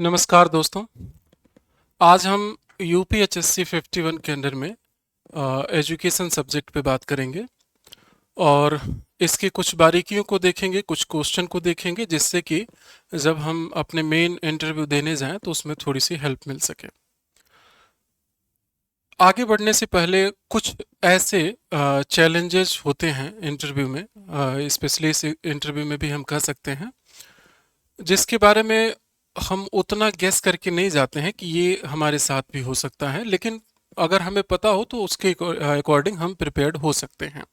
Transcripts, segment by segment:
नमस्कार दोस्तों। आज हम यूपीएचएससी 51 के अंडर में एजुकेशन सब्जेक्ट पे बात करेंगे और इसकी कुछ बारीकियों को देखेंगे, कुछ क्वेश्चन को देखेंगे, जिससे कि जब हम अपने मेन इंटरव्यू देने जाएं तो उसमें थोड़ी सी हेल्प मिल सके। आगे बढ़ने से पहले कुछ ऐसे चैलेंजेस होते हैं इंटरव्यू में, स्पेशली इस इंटरव्यू में भी हम कह सकते हैं, जिसके बारे में हम उतना गेस करके नहीं जाते हैं कि ये हमारे साथ भी हो सकता है, लेकिन अगर हमें पता हो तो उसके अकॉर्डिंग हम प्रिपेयर्ड हो सकते हैं।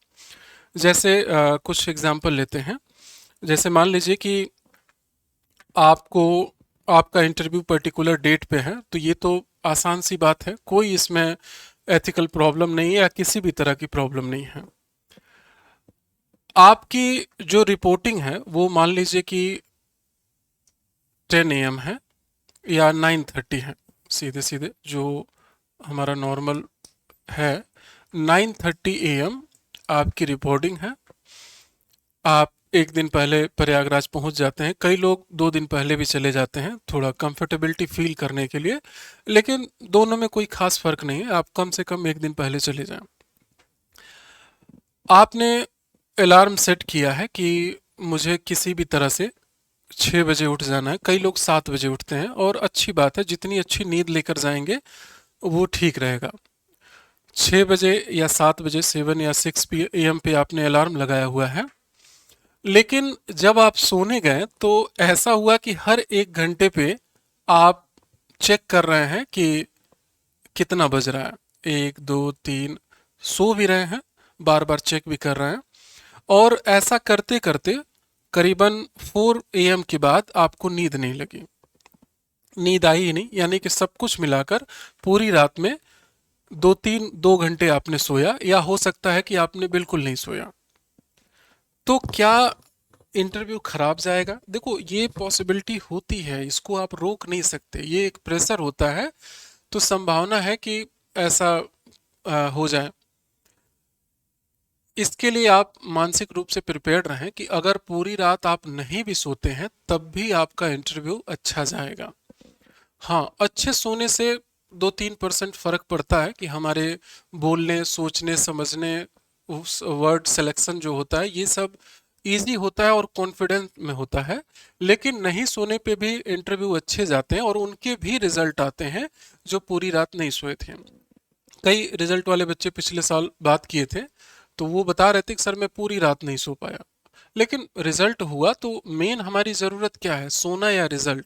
जैसे कुछ एग्जांपल लेते हैं। जैसे मान लीजिए कि आपको आपका इंटरव्यू पर्टिकुलर डेट पे है, तो ये तो आसान सी बात है, कोई इसमें एथिकल प्रॉब्लम नहीं है या किसी भी तरह की प्रॉब्लम नहीं है। आपकी जो रिपोर्टिंग है वो मान लीजिए कि 10 AM है या 9:30 है, सीधे सीधे जो हमारा नॉर्मल है। 9:30 AM आपकी रिपोर्टिंग है। आप एक दिन पहले प्रयागराज पहुंच जाते हैं, कई लोग 2 दिन पहले भी चले जाते हैं थोड़ा कंफर्टेबिलिटी फील करने के लिए, लेकिन दोनों में कोई खास फर्क नहीं है, आप कम से कम एक दिन पहले चले जाएं। आपने अलार्म सेट किया है कि मुझे किसी भी तरह से 6 बजे उठ जाना है, कई लोग 7 बजे उठते हैं और अच्छी बात है, जितनी अच्छी नींद लेकर जाएंगे वो ठीक रहेगा। 6 बजे या 7 बजे, 7 या 6 AM पे आपने अलार्म लगाया हुआ है, लेकिन जब आप सोने गए तो ऐसा हुआ कि हर 1 घंटे पे आप चेक कर रहे हैं कि कितना बज रहा है, 1 2 3, सो भी रहे हैं, बार बार चेक भी कर रहे हैं, और ऐसा करते करते करीबन 4 AM के बाद आपको नींद नहीं लगी, नींद आई ही नहीं, यानी कि सब कुछ मिलाकर पूरी रात में 2 घंटे आपने सोया, या हो सकता है कि आपने बिल्कुल नहीं सोया। तो क्या इंटरव्यू खराब जाएगा? देखो, ये पॉसिबिलिटी होती है, इसको आप रोक नहीं सकते, ये एक प्रेशर होता है, तो संभावना है कि ऐसा हो जाए। इसके लिए आप मानसिक रूप से प्रिपेयर्ड रहें कि अगर पूरी रात आप नहीं भी सोते हैं तब भी आपका इंटरव्यू अच्छा जाएगा। हाँ, अच्छे सोने से 2-3% फर्क पड़ता है कि हमारे बोलने, सोचने, समझने, उस वर्ड सिलेक्शन जो होता है, ये सब इजी होता है और कॉन्फिडेंस में होता है। लेकिन नहीं सोने पे भी इंटरव्यू अच्छे जाते हैं और उनके भी रिजल्ट आते हैं जो पूरी रात नहीं सोए थे। कई रिजल्ट वाले बच्चे पिछले साल बात किए थे, तो वो बता रहे थे कि सर मैं पूरी रात नहीं सो पाया, लेकिन रिजल्ट हुआ। तो मेन हमारी ज़रूरत क्या है, सोना या रिजल्ट?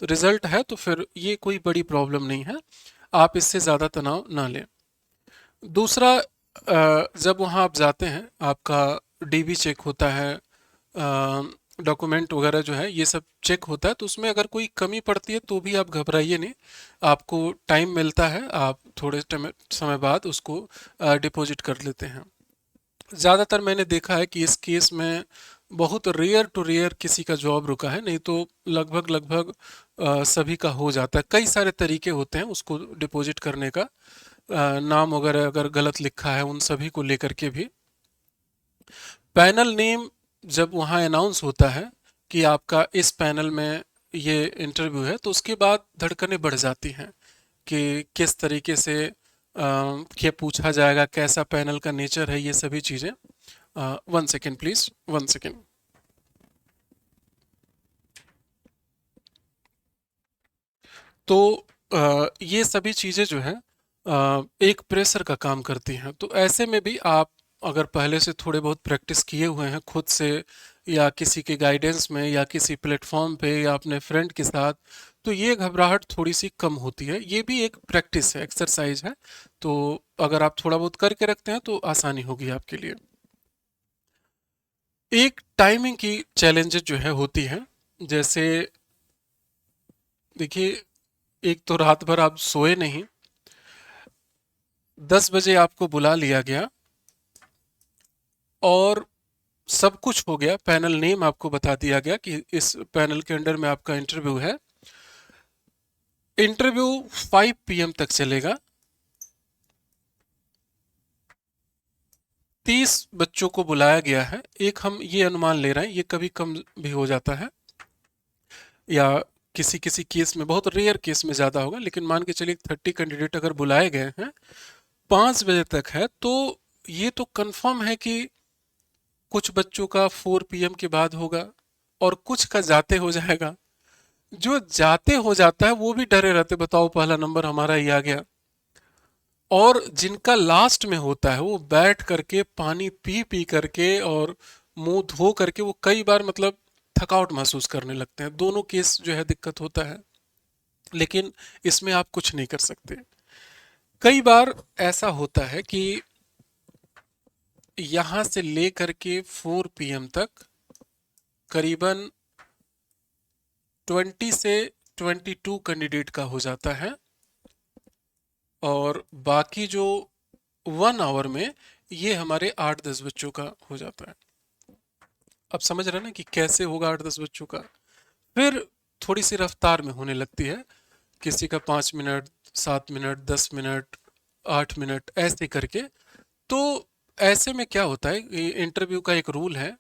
तो रिजल्ट है तो फिर ये कोई बड़ी प्रॉब्लम नहीं है, आप इससे ज़्यादा तनाव ना लें। दूसरा, जब वहाँ आप जाते हैं, आपका डीबी चेक होता है, डॉक्यूमेंट वगैरह जो है ये सब चेक होता है, तो उसमें अगर कोई कमी पड़ती है तो भी आप घबराइए नहीं, आपको टाइम मिलता है, आप थोड़े समय बाद उसको डिपॉजिट कर लेते हैं। ज़्यादातर मैंने देखा है कि इस केस में बहुत रेयर टू रेयर किसी का जॉब रुका है, नहीं तो लगभग लगभग सभी का हो जाता है। कई सारे तरीके होते हैं उसको डिपॉजिट करने का, नाम वगैरह अगर गलत लिखा है उन सभी को लेकर के भी। पैनल नेम जब वहाँ अनाउंस होता है कि आपका इस पैनल में ये इंटरव्यू है, तो उसके बाद धड़कनें बढ़ जाती हैं कि किस तरीके से क्या पूछा जाएगा, कैसा पैनल का नेचर है, ये सभी चीज़ें। 1 सेकेंड प्लीज, 1 सेकेंड। तो ये सभी चीज़ें जो है एक प्रेशर का काम करती हैं, तो ऐसे में भी आप अगर पहले से थोड़े बहुत प्रैक्टिस किए हुए हैं खुद से, या किसी के गाइडेंस में, या किसी प्लेटफॉर्म पे, या अपने फ्रेंड के साथ, तो ये घबराहट थोड़ी सी कम होती है। ये भी एक प्रैक्टिस है, एक्सरसाइज है, तो अगर आप थोड़ा बहुत करके रखते हैं तो आसानी होगी आपके लिए। एक टाइमिंग की चैलेंजेस जो है होती है, जैसे देखिए, एक तो रात भर आप सोए नहीं, 10 बजे आपको बुला लिया गया और सब कुछ हो गया, पैनल नेम आपको बता दिया गया कि इस पैनल के अंडर में आपका इंटरव्यू है। इंटरव्यू 5 PM तक चलेगा, 30 बच्चों को बुलाया गया है, एक हम ये अनुमान ले रहे हैं, ये कभी कम भी हो जाता है, या किसी किसी केस में, बहुत रेयर केस में ज़्यादा होगा, लेकिन मान के चलिए 30 कैंडिडेट अगर बुलाए गए हैं, 5 बजे तक है, तो ये तो कंफर्म है कि कुछ बच्चों का 4 PM के बाद होगा और कुछ का जाते हो जाएगा। जो जाते हो जाता है वो भी डरे रहते, बताओ पहला नंबर हमारा ही आ गया। और जिनका लास्ट में होता है वो बैठ करके पानी पी पी करके और मुंह धो करके वो कई बार मतलब थकावट महसूस करने लगते हैं। दोनों केस जो है दिक्कत होता है, लेकिन इसमें आप कुछ नहीं कर सकते। कई बार ऐसा होता है कि यहां से लेकर के 4 PM तक करीबन 20 से 22 कैंडिडेट का हो जाता है, और बाकी जो 1 आवर में ये हमारे 8-10 बच्चों का हो जाता है। अब समझ रहे हैं ना कि कैसे होगा 8-10 बच्चों का। फिर थोड़ी सी रफ्तार में होने लगती है, किसी का 5 मिनट, 7 मिनट, 10 मिनट, 8 मिनट ऐसे करके। तो ऐसे में क्या होता है, इंटरव्यू का एक रूल है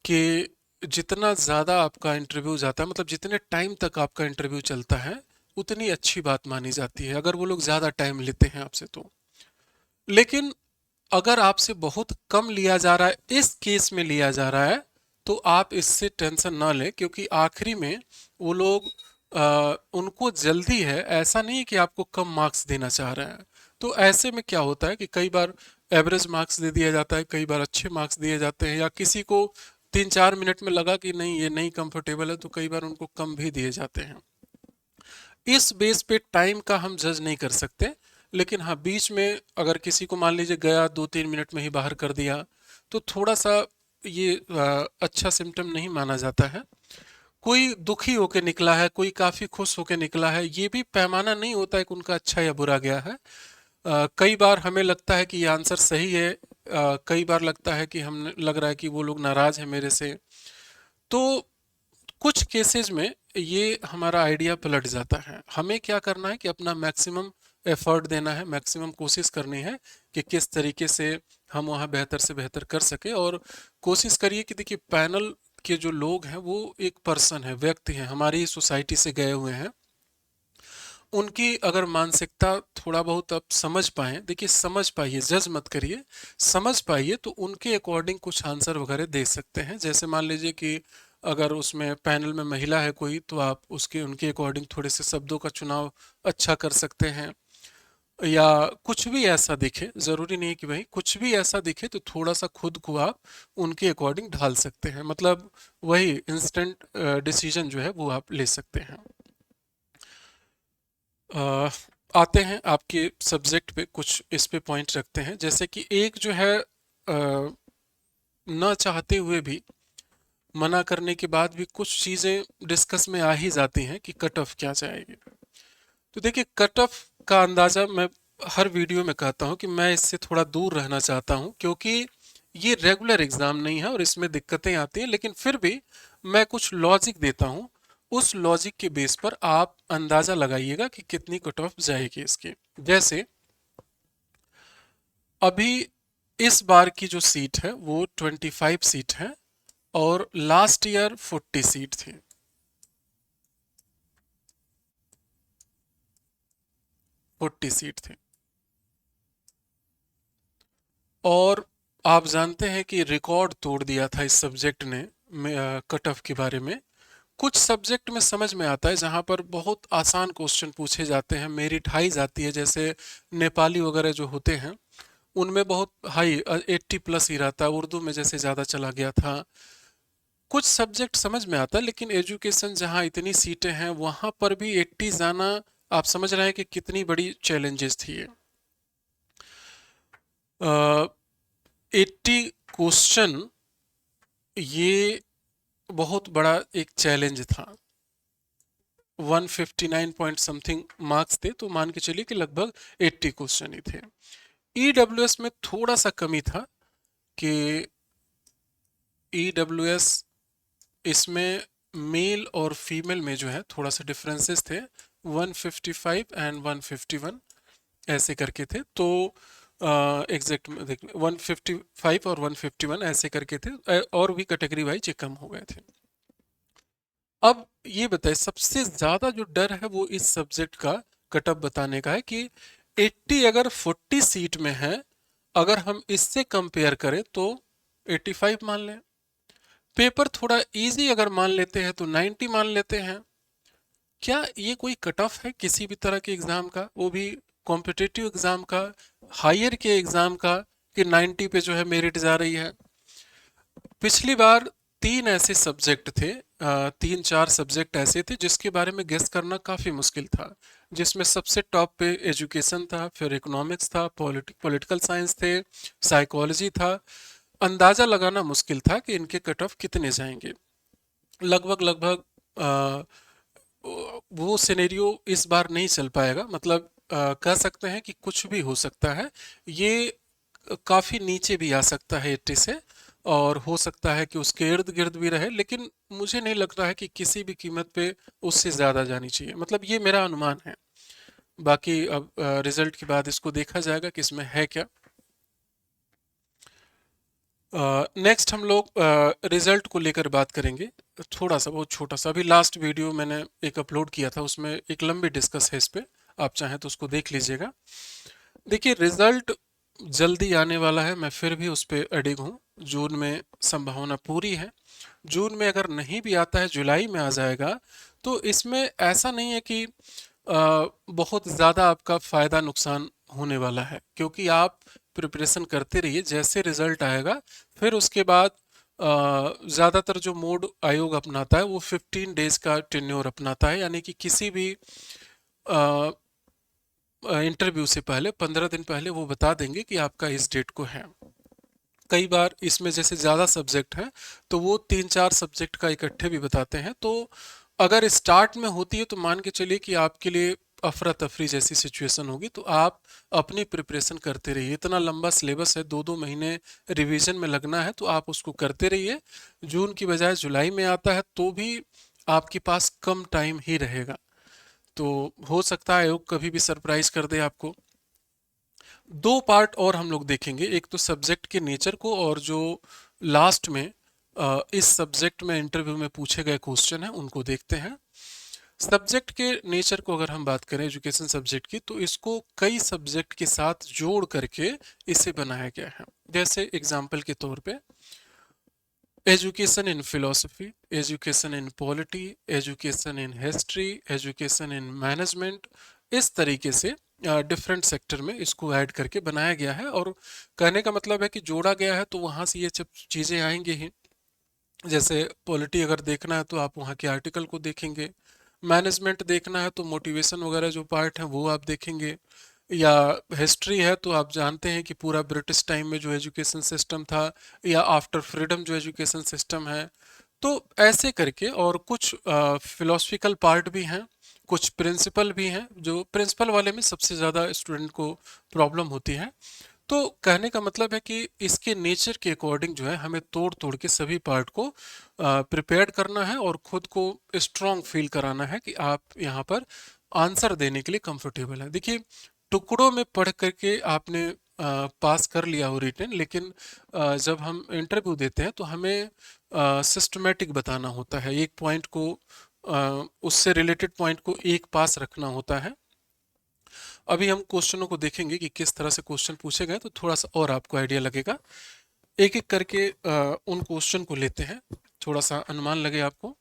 कि जितना ज़्यादा आपका इंटरव्यू जाता है, मतलब जितने टाइम तक आपका इंटरव्यू चलता है, उतनी अच्छी बात मानी जाती है, अगर वो लोग ज़्यादा टाइम लेते हैं आपसे तो। लेकिन अगर आपसे बहुत कम लिया जा रहा है, इस केस में लिया जा रहा है, तो आप इससे टेंशन ना लें, क्योंकि आखिरी में वो लोग उनको जल्दी है, ऐसा नहीं है कि आपको कम मार्क्स देना चाह रहे हैं। तो ऐसे में क्या होता है कि कई बार एवरेज मार्क्स दे दिया जाता है, कई बार अच्छे मार्क्स दिए जाते हैं, या किसी को 3-4 मिनट में लगा कि नहीं ये नहीं कंफर्टेबल है, तो कई बार उनको कम भी दिए जाते हैं। इस बेस पे टाइम का हम जज नहीं कर सकते, लेकिन हाँ बीच में अगर किसी को मान लीजिए गया 2-3 मिनट में ही बाहर कर दिया, तो थोड़ा सा ये अच्छा सिम्टम नहीं माना जाता है। कोई दुखी होके निकला है, कोई काफी खुश होके निकला है, ये भी पैमाना नहीं होता है कि उनका अच्छा या बुरा गया है। कई बार हमें लगता है कि ये आंसर सही है, कई बार लगता है कि हम लग रहा है कि वो लोग नाराज हैं मेरे से। तो कुछ केसेस में ये हमारा आइडिया पलट जाता है। हमें क्या करना है कि अपना मैक्सिमम एफर्ट देना है, मैक्सिमम कोशिश करनी है कि किस तरीके से हम वहाँ बेहतर से बेहतर कर सके। और कोशिश करिए कि देखिए पैनल के जो लोग हैं वो एक पर्सन है, व्यक्ति हैं, हमारी सोसाइटी से गए हुए हैं। उनकी अगर मानसिकता थोड़ा बहुत आप समझ पाए, देखिए समझ पाइए, जज मत करिए, समझ पाइए, तो उनके अकॉर्डिंग कुछ आंसर वगैरह दे सकते हैं। जैसे मान लीजिए कि अगर उसमें पैनल में महिला है कोई, तो आप उसके उनके अकॉर्डिंग थोड़े से शब्दों का चुनाव अच्छा कर सकते हैं। या कुछ भी ऐसा दिखे, जरूरी नहीं कि भाई कुछ भी ऐसा दिखे, तो थोड़ा सा खुद को आप उनके अकॉर्डिंग ढाल सकते हैं, मतलब वही इंस्टेंट डिसीजन जो है वो आप ले सकते हैं। अ, आते हैं आपके सब्जेक्ट पे, कुछ इस पे पॉइंट रखते हैं। जैसे कि एक जो है ना चाहते हुए भी, मना करने के बाद भी कुछ चीज़ें डिस्कस में आ ही जाती हैं कि कट ऑफ क्या जाएगी। तो देखिए कट ऑफ का अंदाज़ा मैं हर वीडियो में कहता हूं कि मैं इससे थोड़ा दूर रहना चाहता हूं, क्योंकि ये रेगुलर एग्ज़ाम नहीं है और इसमें दिक्कतें आती हैं, लेकिन फिर भी मैं कुछ लॉजिक देता हूं। उस लॉजिक के बेस पर आप अंदाज़ा लगाइएगा कि कितनी कट ऑफ जाएगी इसकी। जैसे अभी इस बार की जो सीट है वो 25 सीट है, और लास्ट ईयर 40 सीट थी, 40 सीट थी। और आप जानते हैं कि रिकॉर्ड तोड़ दिया था इस सब्जेक्ट ने कट ऑफ के बारे में। कुछ सब्जेक्ट में समझ में आता है जहां पर बहुत आसान क्वेश्चन पूछे जाते हैं, मेरिट हाई जाती है, जैसे नेपाली वगैरह जो होते हैं उनमें बहुत हाई 80+ ही रहता है, उर्दू में जैसे ज़्यादा चला गया था। कुछ सब्जेक्ट समझ में आता है, लेकिन एजुकेशन जहाँ इतनी सीटें हैं वहां पर भी 80 जाना, आप समझ रहे हैं कि कितनी बड़ी चैलेंजेस थी ये। 80 क्वेश्चन, ये बहुत बड़ा एक चैलेंज था। 159 पॉइंट समथिंग मार्क्स थे, तो मान के चलिए कि लगभग 80 क्वेश्चन ही थे। ईडब्ल्यूएस में थोड़ा सा कमी था कि ईडब्ल्यूएस इसमें मेल और फीमेल में जो है थोड़ा सा डिफरेंसेस थे, 155 एंड 151 ऐसे करके थे। तो एग्जैक्ट देखिए 155 और 151 ऐसे करके थे, और भी कैटेगरी वाइज ये कम हो गए थे। अब ये बताए सबसे ज्यादा जो डर है वो इस सब्जेक्ट का कटअप बताने का है कि 80 अगर 40 सीट में है, अगर हम इससे कंपेयर करें तो 85 मान लें। पेपर थोड़ा इजी अगर मान लेते हैं तो 90 मान लेते हैं। क्या ये कोई कट ऑफ है किसी भी तरह के एग्जाम का, वो भी कॉम्पिटिटिव एग्जाम का, हायर के एग्जाम का, कि 90 पे जो है मेरिट जा रही है? पिछली बार तीन ऐसे सब्जेक्ट थे, तीन चार सब्जेक्ट ऐसे थे जिसके बारे में गेस करना काफी मुश्किल था, जिसमें सबसे टॉप पे एजुकेशन था, फिर इकोनॉमिक्स था, पॉलिटिकल साइंस थे, साइकोलॉजी था। अंदाजा लगाना मुश्किल था कि इनके कट ऑफ कितने जाएंगे। लगभग लगभग वो सिनेरियो इस बार नहीं चल पाएगा, मतलब कह सकते हैं कि कुछ भी हो सकता है। ये काफी नीचे भी आ सकता है 80 से, और हो सकता है कि उसके इर्द गिर्द भी रहे, लेकिन मुझे नहीं लगता है कि किसी भी कीमत पे उससे ज्यादा जानी चाहिए, मतलब ये मेरा अनुमान है। बाकी अब रिजल्ट के बाद इसको देखा जाएगा कि इसमें है क्या। नेक्स्ट हम लोग रिजल्ट को लेकर बात करेंगे। थोड़ा सा बहुत छोटा सा, अभी लास्ट वीडियो मैंने एक अपलोड किया था, उसमें एक लंबी डिस्कस है इस पे, आप चाहें तो उसको देख लीजिएगा। देखिए रिजल्ट जल्दी आने वाला है, मैं फिर भी उस पर अडिग हूँ। जून में संभावना पूरी है। जून में अगर नहीं भी आता है, जुलाई में आ जाएगा, तो इसमें ऐसा नहीं है कि बहुत ज़्यादा आपका फ़ायदा नुकसान होने वाला है, क्योंकि आप प्रिपरेशन करते रहिए। जैसे रिजल्ट आएगा फिर उसके बाद ज़्यादातर जो मोड आयोग अपनाता है वो 15 डेज का टेन्योर अपनाता है, यानी कि किसी भी इंटरव्यू से पहले 15 दिन पहले वो बता देंगे कि आपका इस डेट को है। कई बार इसमें जैसे ज़्यादा सब्जेक्ट हैं तो वो तीन चार सब्जेक्ट का इकट्ठे भी बताते हैं। तो अगर स्टार्ट में होती है तो मान के चलिए कि आपके लिए अफरा तफरी जैसी सिचुएशन होगी, तो आप अपनी प्रिपरेशन करते रहिए। इतना लंबा सिलेबस है, दो दो महीने रिवीजन में लगना है, तो आप उसको करते रहिए। जून की बजाय जुलाई में आता है तो भी आपके पास कम टाइम ही रहेगा, तो हो सकता है आयोग कभी भी सरप्राइज कर दे आपको। दो पार्ट और हम लोग देखेंगे, एक तो सब्जेक्ट के नेचर को, और जो लास्ट में इस सब्जेक्ट में इंटरव्यू में पूछे गए क्वेश्चन हैं उनको देखते हैं। सब्जेक्ट के नेचर को अगर हम बात करें एजुकेशन सब्जेक्ट की, तो इसको कई सब्जेक्ट के साथ जोड़ करके इसे बनाया गया है। जैसे एग्जाम्पल के तौर पे education in philosophy, education in polity, education in history, education in management, इस तरीके से डिफरेंट सेक्टर में इसको ऐड करके बनाया गया है। और कहने का मतलब है कि जोड़ा गया है तो वहाँ से ये सब चीज़ें आएंगी ही। जैसे पॉलिटी अगर देखना है तो आप वहाँ के आर्टिकल को देखेंगे, मैनेजमेंट देखना है तो मोटिवेशन वगैरह जो पार्ट है वो आप देखेंगे, या हिस्ट्री है तो आप जानते हैं कि पूरा ब्रिटिश टाइम में जो एजुकेशन सिस्टम था, या आफ्टर फ्रीडम जो एजुकेशन सिस्टम है। तो ऐसे करके, और कुछ फिलोसफिकल पार्ट भी हैं, कुछ प्रिंसिपल भी हैं, जो प्रिंसिपल वाले में सबसे ज़्यादा स्टूडेंट को प्रॉब्लम होती है। तो कहने का मतलब है कि इसके नेचर के अकॉर्डिंग जो है हमें तोड़ तोड़ के सभी पार्ट को प्रिपेयर करना है, और खुद को स्ट्रांग फील कराना है कि आप यहाँ पर आंसर देने के लिए कंफर्टेबल है। देखिए टुकड़ों में पढ़ करके आपने पास कर लिया हो रिटन, लेकिन जब हम इंटरव्यू देते हैं तो हमें सिस्टमेटिक बताना होता है, एक पॉइंट को उससे रिलेटेड पॉइंट को एक पास रखना होता है। अभी हम क्वेश्चनों को देखेंगे कि किस तरह से क्वेश्चन पूछे गए, तो थोड़ा सा और आपको आइडिया लगेगा। एक एक करके उन क्वेश्चन को लेते हैं, थोड़ा सा अनुमान लगे आपको।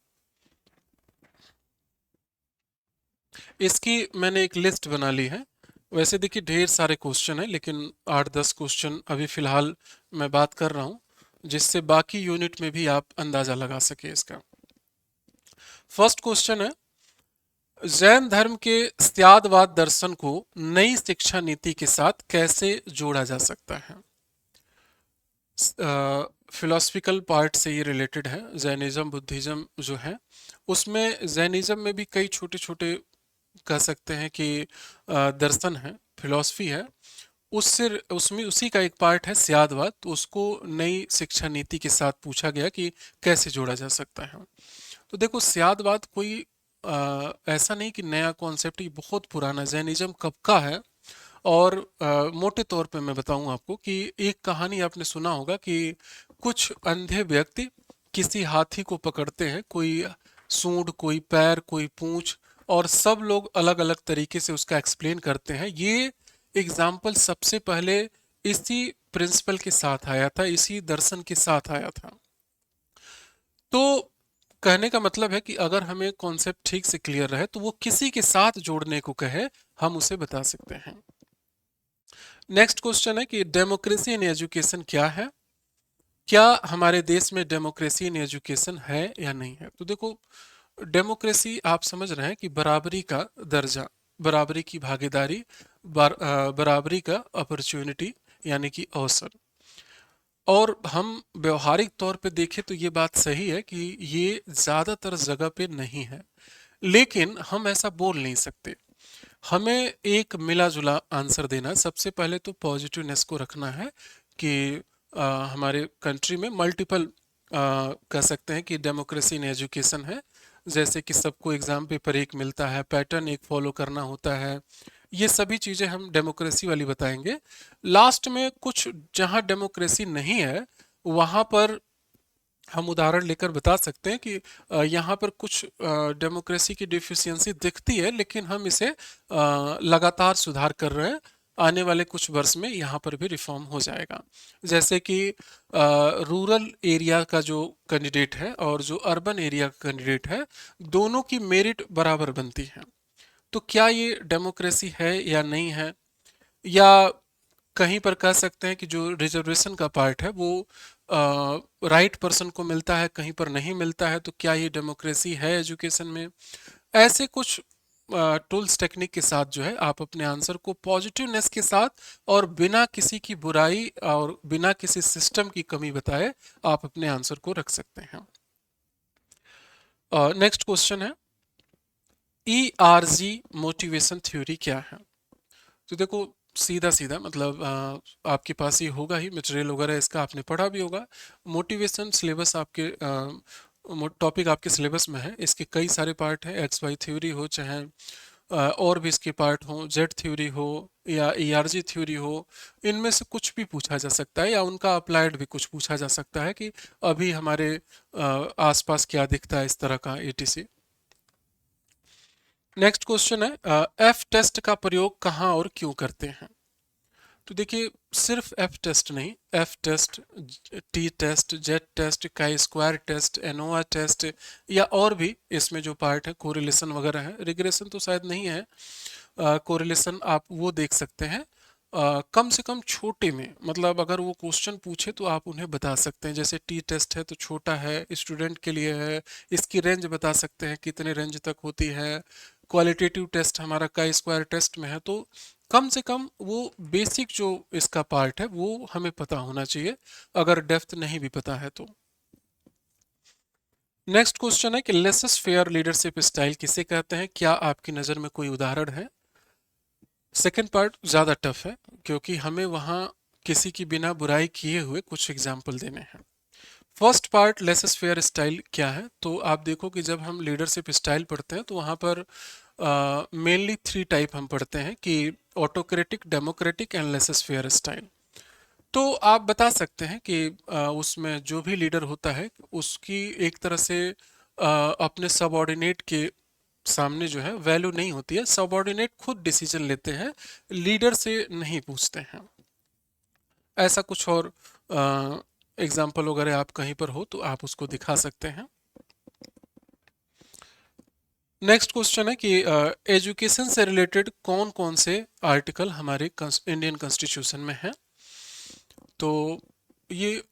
इसकी मैंने एक लिस्ट बना ली है। वैसे देखिए ढेर सारे क्वेश्चन हैं, लेकिन 8-10 क्वेश्चन अभी फिलहाल मैं बात कर रहा हूँ, जिससे बाकी यूनिट में भी आप अंदाजा लगा सके इसका। फर्स्ट क्वेश्चन है, जैन धर्म के त्यागवाद दर्शन को नई शिक्षा नीति के साथ कैसे जोड़ा जा सकता है? फिलोसफिकल पार्ट से ये रिलेटेड है। जैनिज्म बुद्धिज्म जो है उसमें, जैनिज्म में भी कई छोटे छोटे कह सकते हैं कि दर्शन है, फिलॉसफी है। उससे उसमें उसी का एक पार्ट है स्यादवाद, तो उसको नई शिक्षा नीति के साथ पूछा गया कि कैसे जोड़ा जा सकता है। तो देखो स्यादवाद कोई ऐसा नहीं कि नया कॉन्सेप्ट, ये बहुत पुराना जैनिज्म कब का है। और मोटे तौर पे मैं बताऊं आपको कि एक कहानी आपने सुना होगा कि कुछ अंधे व्यक्ति किसी हाथी को पकड़ते हैं, कोई सूंड, कोई पैर, कोई पूंछ, और सब लोग अलग अलग तरीके से उसका एक्सप्लेन करते हैं। ये एग्जाम्पल सबसे पहले इसी प्रिंसिपल के साथ आया था, इसी दर्शन के साथ आया था। तो कहने का मतलब है कि अगर हमें कॉन्सेप्ट ठीक से क्लियर रहे तो वो किसी के साथ जोड़ने को कहे, हम उसे बता सकते हैं। नेक्स्ट क्वेश्चन है कि डेमोक्रेसी इन एजुकेशन क्या है? क्या हमारे देश में डेमोक्रेसी इन एजुकेशन है या नहीं है? तो देखो, डेमोक्रेसी आप समझ रहे हैं कि बराबरी का दर्जा, बराबरी की भागीदारी, बराबरी का अपॉर्चुनिटी यानी कि अवसर। और हम व्यवहारिक तौर पे देखें तो ये बात सही है कि ये ज्यादातर जगह पे नहीं है, लेकिन हम ऐसा बोल नहीं सकते। हमें एक मिला जुला आंसर देना है। सबसे पहले तो पॉजिटिवनेस को रखना है कि हमारे कंट्री में मल्टीपल कह सकते हैं कि डेमोक्रेसी इन एजुकेशन है। जैसे कि सबको एग्जाम पेपर एक मिलता है, पैटर्न एक फॉलो करना होता है, ये सभी चीजें हम डेमोक्रेसी वाली बताएंगे। लास्ट में कुछ जहां डेमोक्रेसी नहीं है वहां पर हम उदाहरण लेकर बता सकते हैं कि यहाँ पर कुछ डेमोक्रेसी की डिफिशियंसी दिखती है, लेकिन हम इसे लगातार सुधार कर रहे हैं। आने वाले कुछ वर्ष में यहाँ पर भी रिफॉर्म हो जाएगा। जैसे कि रूरल एरिया का जो कैंडिडेट है और जो अर्बन एरिया का कैंडिडेट है, दोनों की मेरिट बराबर बनती है। तो क्या ये डेमोक्रेसी है या नहीं है? या कहीं पर कह सकते हैं कि जो रिजर्वेशन का पार्ट है वो राइट पर्सन को मिलता है, कहीं पर नहीं मिलता है, तो क्या ये डेमोक्रेसी है एजुकेशन में? ऐसे कुछ टूल्स टेक्निक के साथ जो है आप अपने आंसर को पॉजिटिवनेस के साथ और बिना किसी की बुराई और बिना किसी सिस्टम की कमी बताए आप अपने आंसर को रख सकते हैं। नेक्स्ट क्वेश्चन है, ERG मोटिवेशन थ्योरी क्या है? तो देखो, सीधा सीधा मतलब आपके पास ये होगा ही, मटेरियल वगैरह इसका आपने पढ़ा भी होगा। मोटिवेशन सिलेबस आपके टॉपिक आपके सिलेबस में है। इसके कई सारे पार्ट हैं, XY थ्योरी हो चाहे और भी इसके पार्ट हो, जेड थ्योरी हो या ERG थ्योरी हो, इनमें से कुछ भी पूछा जा सकता है या उनका अप्लाइड भी कुछ पूछा जा सकता है कि अभी हमारे आसपास क्या दिखता है इस तरह का, etc। नेक्स्ट क्वेश्चन है, एफ टेस्ट का प्रयोग कहाँ और क्यों करते हैं? तो देखिए, सिर्फ एफ टेस्ट नहीं, F test, T test, Z test, chi square test, ANOVA test, या और भी इसमें जो पार्ट है, कोरिलेशन वगैरह है। रिग्रेशन तो शायद नहीं है, कोरिलेशन आप वो देख सकते हैं। कम से कम छोटे में, मतलब अगर वो क्वेश्चन पूछे तो आप उन्हें बता सकते हैं। जैसे टी टेस्ट है तो छोटा है, स्टूडेंट के लिए है, इसकी रेंज बता सकते हैं कितने रेंज तक होती है। क्वालिटेटिव टेस्ट हमारा का स्क्वायर टेस्ट में है, तो कम से कम वो बेसिक जो इसका पार्ट है वो हमें पता होना चाहिए, अगर डेप्थ नहीं भी पता है तो। नेक्स्ट क्वेश्चन है कि लेसेस फेयर लीडरशिप स्टाइल किसे कहते हैं? क्या आपकी नज़र में कोई उदाहरण है? सेकेंड पार्ट ज़्यादा टफ है, क्योंकि हमें वहाँ किसी की बिना बुराई किए हुए कुछ एग्जाम्पल देने हैं। First part laces fair style क्या है? तो आप देखो कि जब हम लीडरशिप स्टाइल पढ़ते हैं तो वहाँ पर मेनली 3 टाइप हम पढ़ते हैं कि autocratic, democratic and laces fair style. तो आप बता सकते हैं कि उसमें जो भी लीडर होता है उसकी एक तरह से अपने सबऑर्डिनेट के सामने जो है वैल्यू नहीं होती है। सबऑर्डिनेट खुद डिसीजन लेते हैं, लीडर से नहीं पूछते हैं। ऐसा कुछ और एग्जाम्पल वगैरह आप कहीं पर हो तो आप उसको दिखा सकते हैं। नेक्स्ट क्वेश्चन है कि एजुकेशन से रिलेटेड कौन कौन से आर्टिकल हमारे इंडियन कॉन्स्टिट्यूशन में हैं? तो ये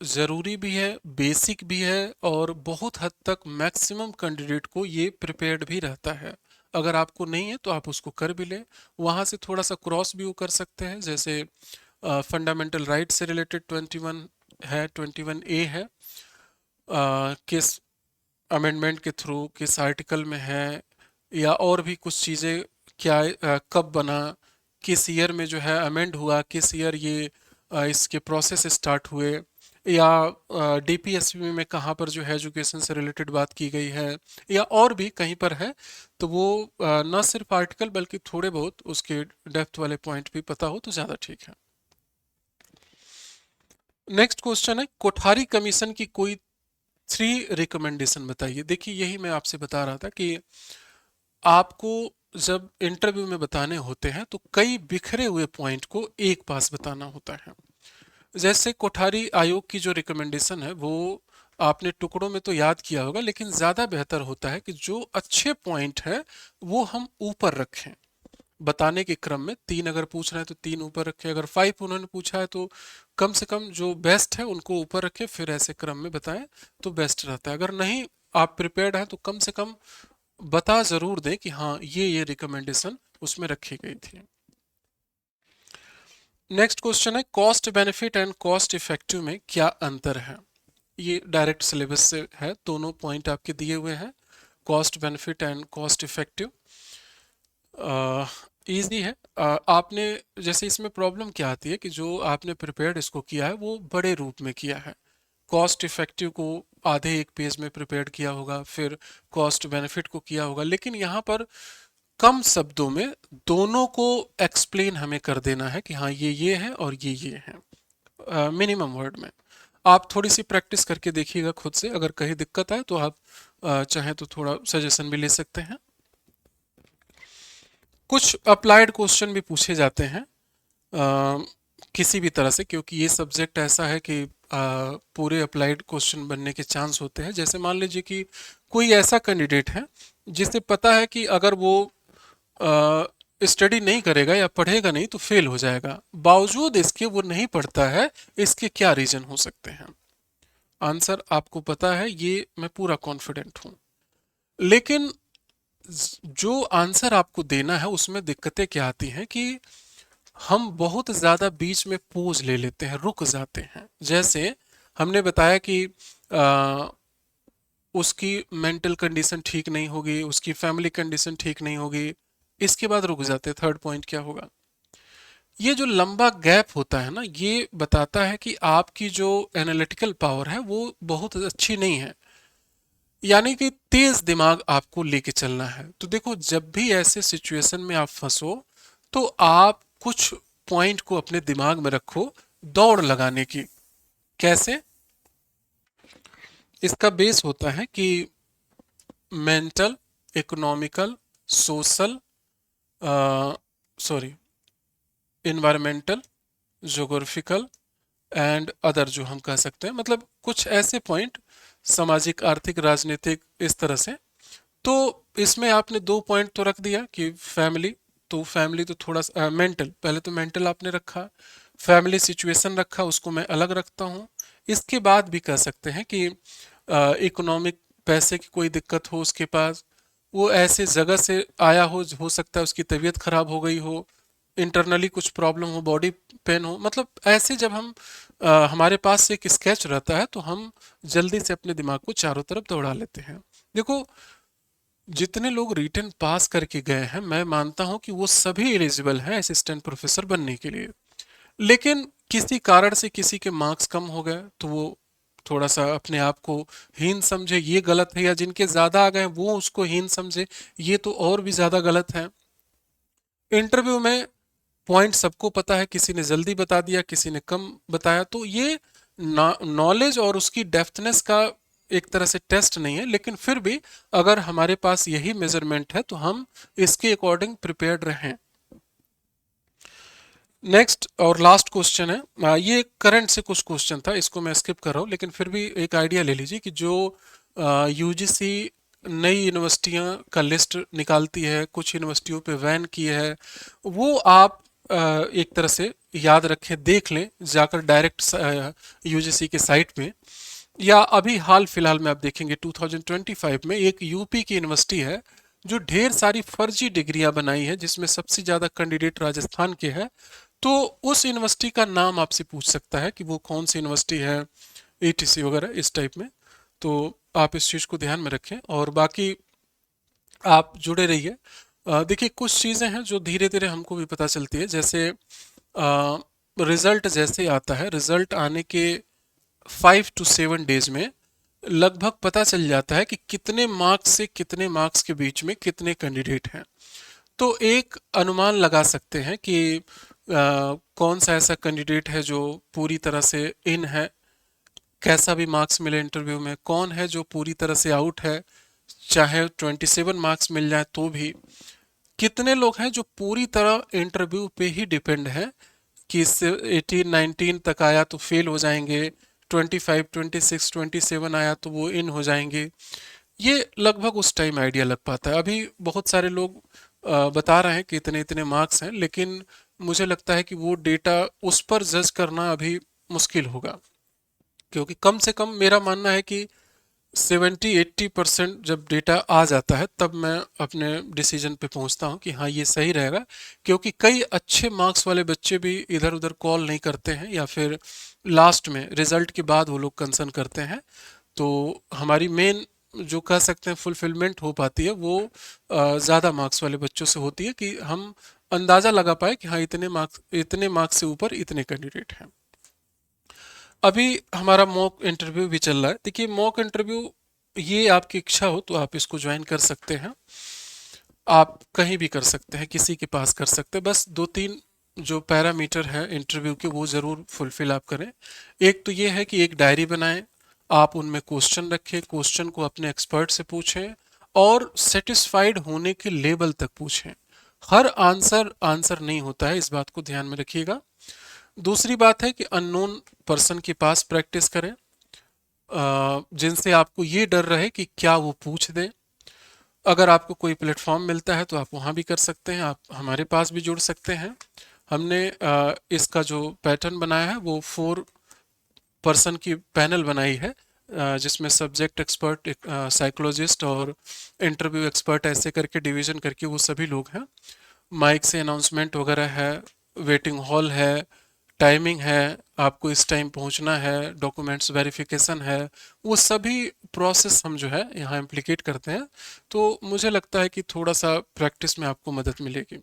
ज़रूरी भी है, बेसिक भी है, और बहुत हद तक मैक्सिमम कैंडिडेट को ये प्रिपेयर्ड भी रहता है। अगर आपको नहीं है तो आप उसको कर भी लें, वहाँ से थोड़ा सा क्रॉस भी वो कर सकते हैं। जैसे फंडामेंटल राइट से रिलेटेड 21 है, 21A है, किस अमेंडमेंट के थ्रू, किस आर्टिकल में है, या और भी कुछ चीज़ें, क्या कब बना, किस ईयर में जो है अमेंड हुआ, किस ईयर ये इसके प्रोसेस स्टार्ट हुए, या DPSP में कहाँ पर जो है एजुकेशन से रिलेटेड बात की गई है, या और भी कहीं पर है। तो वो न सिर्फ आर्टिकल बल्कि थोड़े बहुत उसके डेप्थ वाले पॉइंट भी पता हो तो ज़्यादा ठीक है। नेक्स्ट क्वेश्चन है, कोठारी कमीशन की कोई 3 रिकमेंडेशन बताइए। देखिए यही मैं आपसे बता रहा था कि आपको जब इंटरव्यू में बताने होते हैं तो कई बिखरे हुए पॉइंट को एक पास बताना होता है। जैसे कोठारी आयोग की जो रिकमेंडेशन है वो आपने टुकड़ों में तो याद किया होगा, लेकिन ज्यादा बेहतर होता है कि जो अच्छे पॉइंट है वो हम ऊपर रखें। बताने के क्रम में 3 अगर पूछ रहे हैं तो 3 ऊपर रखें, अगर 5 उन्होंने पूछा है तो कम से कम जो बेस्ट है उनको ऊपर रखें, फिर ऐसे क्रम में बताएं तो बेस्ट रहता है। अगर नहीं आप प्रिपेयर्ड हैं तो कम से कम बता जरूर दें कि हाँ ये रिकमेंडेशन उसमें रखी गई थी। नेक्स्ट क्वेश्चन है cost benefit and cost effective में क्या अंतर है। ये डायरेक्ट सिलेबस से है, दोनों पॉइंट आपके दिए हुए हैं, cost benefit and cost effective. Easy है। आपने जैसे इसमें प्रॉब्लम क्या आती है कि जो आपने प्रिपेयर्ड इसको किया है वो बड़े रूप में किया है, कॉस्ट इफेक्टिव को आधे एक पेज में प्रिपेयर किया होगा, फिर कॉस्ट बेनिफिट को किया होगा, लेकिन यहाँ पर कम शब्दों में दोनों को एक्सप्लेन हमें कर देना है कि हाँ ये है और ये है, मिनिमम वर्ड में। आप थोड़ी सी प्रैक्टिस करके देखिएगा खुद से, अगर कहीं दिक्कत आए तो आप चाहें तो थोड़ा सजेशन भी ले सकते हैं। कुछ अप्लाइड क्वेश्चन भी पूछे जाते हैं किसी भी तरह से, क्योंकि ये सब्जेक्ट ऐसा है कि पूरे अप्लाइड क्वेश्चन बनने के चांस होते हैं। जैसे मान लीजिए कि कोई ऐसा कैंडिडेट है जिसे पता है कि अगर वो स्टडी नहीं करेगा या पढ़ेगा नहीं तो फेल हो जाएगा, बावजूद इसके वो नहीं पढ़ता है, इसके क्या रीजन हो सकते हैं। आंसर आपको पता है, ये मैं पूरा कॉन्फिडेंट हूं, लेकिन जो आंसर आपको देना है उसमें दिक्कतें क्या आती हैं कि हम बहुत ज्यादा बीच में पोज ले लेते हैं, रुक जाते हैं। जैसे हमने बताया कि आ, उसकी मेंटल कंडीशन ठीक नहीं होगी, उसकी फैमिली कंडीशन ठीक नहीं होगी, इसके बाद रुक जाते हैं, थर्ड पॉइंट क्या होगा। ये जो लंबा गैप होता है ना, ये बताता है कि आपकी जो एनालिटिकल पावर है वो बहुत अच्छी नहीं है, यानी कि तेज दिमाग आपको लेके चलना है। तो देखो जब भी ऐसे सिचुएशन में आप फंसो तो आप कुछ पॉइंट को अपने दिमाग में रखो दौड़ लगाने की। कैसे? इसका बेस होता है कि mental, economical, social, sorry environmental, geographical and other, जो हम कह सकते हैं, मतलब कुछ ऐसे पॉइंट, सामाजिक, आर्थिक, राजनीतिक, इस तरह से। तो इसमें आपने 2 पॉइंट तो रख दिया कि फैमिली, तो फैमिली तो थोड़ा सा मेंटल, पहले तो मेंटल आपने रखा, फैमिली सिचुएशन रखा, उसको मैं अलग रखता हूँ। इसके बाद भी कह सकते हैं कि इकोनॉमिक, पैसे की कोई दिक्कत हो उसके पास, वो ऐसे जगह से आया हो सकता है उसकी तबीयत खराब हो गई हो, इंटरनली कुछ प्रॉब्लम हो, बॉडी पेन हो, मतलब ऐसे जब हम हमारे पास से एक स्केच रहता है तो हम जल्दी से अपने दिमाग को चारों तरफ दौड़ा लेते हैं। देखो जितने लोग रिटन पास करके गए हैं मैं मानता हूं कि वो सभी एलिजिबल हैं असिस्टेंट प्रोफेसर बनने के लिए, लेकिन किसी कारण से किसी के मार्क्स कम हो गए तो वो थोड़ा सा अपने आप को हीन समझे, ये गलत है, या जिनके ज्यादा आ गए वो उसको हीन समझे, ये तो और भी ज्यादा गलत है। इंटरव्यू में पॉइंट सबको पता है, किसी ने जल्दी बता दिया, किसी ने कम बताया, तो ये नॉलेज और उसकी डेप्थनेस का एक तरह से टेस्ट नहीं है, लेकिन फिर भी अगर हमारे पास यही मेजरमेंट है तो हम इसके अकॉर्डिंग प्रिपेयर्ड रहें। नेक्स्ट और लास्ट क्वेश्चन है, ये करंट से कुछ क्वेश्चन था, इसको मैं स्किप कर रहा हूँ, लेकिन फिर भी एक आइडिया ले लीजिए कि जो यूजीसी नई यूनिवर्सिटियां का लिस्ट निकालती है, कुछ यूनिवर्सिटियों पे बैन की है, वो आप एक तरह से याद रखें, देख लें जाकर डायरेक्ट यूजीसी के साइट पे, या अभी हाल फिलहाल में आप देखेंगे 2025 में एक यूपी की यूनिवर्सिटी है जो ढेर सारी फर्जी डिग्रियां बनाई है, जिसमें सबसे ज्यादा कैंडिडेट राजस्थान के हैं। तो उस यूनिवर्सिटी का नाम आपसे पूछ सकता है कि वो कौन सी यूनिवर्सिटी है, एटीसी वगैरह इस टाइप में। तो आप इस चीज़ को ध्यान में रखें और बाकी आप जुड़े रहिए। देखिए कुछ चीज़ें हैं जो धीरे धीरे हमको भी पता चलती है, जैसे रिजल्ट जैसे आता है, रिजल्ट आने के 5 to 7 डेज में लगभग पता चल जाता है कि कितने मार्क्स से कितने मार्क्स के बीच में कितने कैंडिडेट हैं। तो एक अनुमान लगा सकते हैं कि कौन सा ऐसा कैंडिडेट है जो पूरी तरह से इन है कैसा भी मार्क्स मिले इंटरव्यू में, कौन है जो पूरी तरह से आउट है, चाहे 27 मार्क्स मिल जाए तो भी, कितने लोग हैं जो पूरी तरह इंटरव्यू पे ही डिपेंड है कि इससे 18 19 तक आया तो फेल हो जाएंगे, 25 26 27 आया तो वो इन हो जाएंगे। ये लगभग उस टाइम आइडिया लग पाता है। अभी बहुत सारे लोग बता रहे हैं कि इतने इतने मार्क्स हैं, लेकिन मुझे लगता है कि वो डेटा उस पर जज करना अभी मुश्किल होगा, क्योंकि कम से कम मेरा मानना है कि 70-80% जब डेटा आ जाता है तब मैं अपने डिसीजन पे पहुंचता हूं कि हाँ ये सही रहेगा। क्योंकि कई अच्छे मार्क्स वाले बच्चे भी इधर उधर कॉल नहीं करते हैं, या फिर लास्ट में रिजल्ट के बाद वो लोग कंसर्न करते हैं। तो हमारी मेन जो कह सकते हैं फुलफिलमेंट हो पाती है वो ज़्यादा मार्क्स वाले बच्चों से होती है, कि हम अंदाज़ा लगा पाए कि हाँ इतने मार्क्स से ऊपर इतने कैंडिडेट हैं। अभी हमारा मॉक इंटरव्यू भी चल रहा है। देखिए मॉक इंटरव्यू, ये आपकी इच्छा हो तो आप इसको ज्वाइन कर सकते हैं। आप कहीं भी कर सकते हैं, किसी के पास कर सकते हैं, बस दो तीन जो पैरामीटर है इंटरव्यू के वो ज़रूर फुलफिल आप करें। एक तो ये है कि एक डायरी बनाएं, आप उनमें क्वेश्चन रखें, क्वेश्चन को अपने एक्सपर्ट से पूछें और सेटिस्फाइड होने के लेवल तक पूछें। हर आंसर आंसर नहीं होता है, इस बात को ध्यान में रखिएगा। दूसरी बात है कि अननोन पर्सन के पास प्रैक्टिस करें, जिनसे आपको ये डर रहे कि क्या वो पूछ दें। अगर आपको कोई प्लेटफॉर्म मिलता है तो आप वहाँ भी कर सकते हैं, आप हमारे पास भी जुड़ सकते हैं। हमने इसका जो पैटर्न बनाया है वो 4 पर्सन की पैनल बनाई है, जिसमें सब्जेक्ट एक्सपर्ट, साइकोलॉजिस्ट और इंटरव्यू एक्सपर्ट, ऐसे करके डिवीजन करके वो सभी लोग हैं। माइक से अनाउंसमेंट वगैरह है, वेटिंग हॉल है, टाइमिंग है, आपको इस टाइम पहुंचना है, डॉक्यूमेंट्स वेरिफिकेशन है, वो सभी प्रोसेस हम जो है यहाँ इम्प्लीकेट करते हैं। तो मुझे लगता है कि थोड़ा सा प्रैक्टिस में आपको मदद मिलेगी।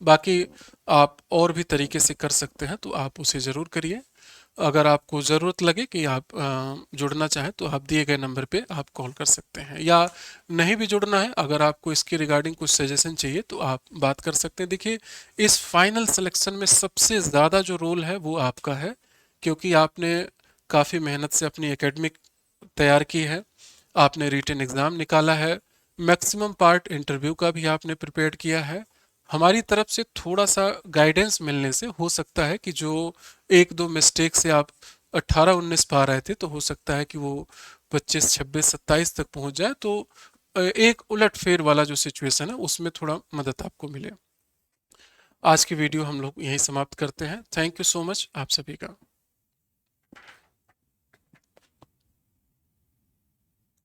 बाकी आप और भी तरीके से कर सकते हैं तो आप उसे ज़रूर करिए। अगर आपको ज़रूरत लगे कि आप जुड़ना चाहें तो आप दिए गए नंबर पे आप कॉल कर सकते हैं, या नहीं भी जुड़ना है, अगर आपको इसके रिगार्डिंग कुछ सजेशन चाहिए तो आप बात कर सकते हैं। देखिए इस फाइनल सिलेक्शन में सबसे ज़्यादा जो रोल है वो आपका है, क्योंकि आपने काफ़ी मेहनत से अपनी एकेडमिक तैयार की है, आपने रिटन एग्ज़ाम निकाला है, मैक्सिमम पार्ट इंटरव्यू का भी आपने प्रिपेयर किया है। हमारी तरफ से थोड़ा सा गाइडेंस मिलने से हो सकता है कि जो एक दो मिस्टेक से आप 18-19 पा रहे थे, तो हो सकता है कि वो 25 26 27 तक पहुंच जाए, तो एक उलट फेर वाला जो सिचुएशन है उसमें थोड़ा मदद आपको मिले। आज की वीडियो हम लोग यहीं समाप्त करते हैं। थैंक यू सो मच आप सभी का।